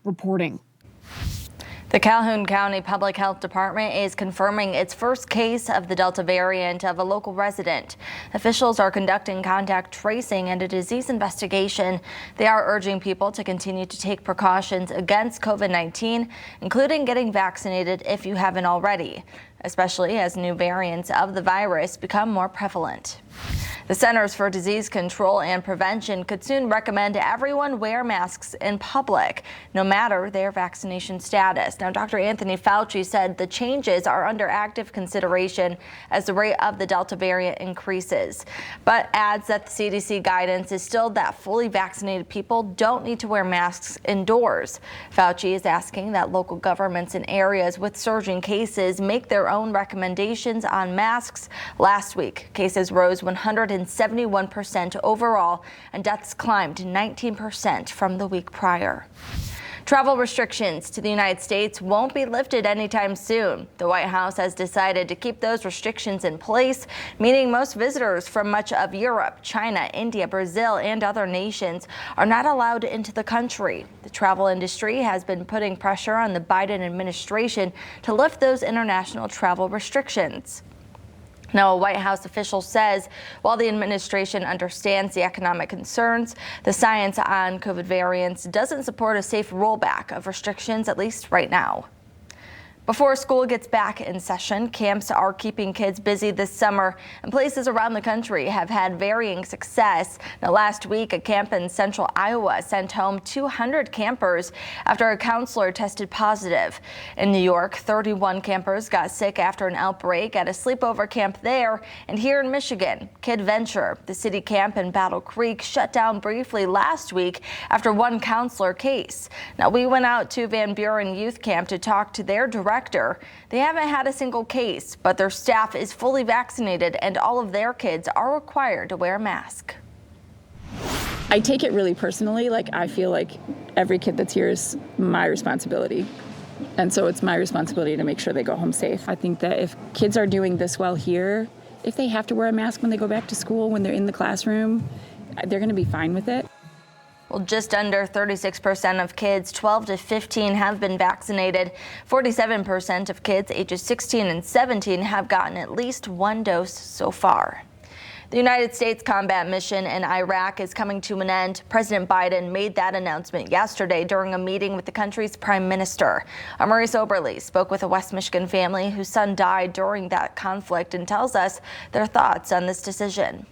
reporting. The Calhoun County Public Health Department is confirming its first case of the Delta variant of a local resident. Officials are conducting contact tracing and a disease investigation. They are urging people to continue to take precautions against COVID-19, including getting vaccinated if you haven't already, especially as new variants of the virus become more prevalent. The Centers for Disease Control and Prevention could soon recommend everyone wear masks in public, no matter their vaccination status. Now, Dr. Anthony Fauci said the changes are under active consideration as the rate of the Delta variant increases, but adds that the CDC guidance is still that fully vaccinated people don't need to wear masks indoors. Fauci is asking that local governments in areas with surging cases make their own recommendations on masks. Last week, cases rose 171% overall, and deaths climbed 19% from the week prior. Travel restrictions to the United States won't be lifted anytime soon. The White House has decided to keep those restrictions in place, meaning most visitors from much of Europe, China, India, Brazil, and other nations are not allowed into the country. The travel industry has been putting pressure on the Biden administration to lift those international travel restrictions. Now, a White House official says while the administration understands the economic concerns, the science on COVID variants doesn't support a safe rollback of restrictions, at least right now. Before school gets back in session, camps are keeping kids busy this summer, and places around the country have had varying success. Now, last week, a camp in central Iowa sent home 200 campers after a counselor tested positive. In New York, 31 campers got sick after an outbreak at a sleepover camp there. And here in Michigan, Kid Venture, the city camp in Battle Creek, shut down briefly last week after one counselor case. Now, we went out to Van Buren Youth Camp to talk to their director. They haven't had a single case, but their staff is fully vaccinated and all of their kids are required to wear a mask. I take it really personally. I feel like every kid that's here is my responsibility. And so it's my responsibility to make sure they go home safe. I think that if kids are doing this well here, if they have to wear a mask when they go back to school, when they're in the classroom, they're going to be fine with it. Well, just under 36% of kids 12 to 15 have been vaccinated. 47% of kids ages 16 and 17 have gotten at least one dose so far. The United States combat mission in Iraq is coming to an end. President Biden made that announcement yesterday during a meeting with the country's prime minister. Maurice Oberle spoke with a West Michigan family whose son died during that conflict and tells us their thoughts on this decision.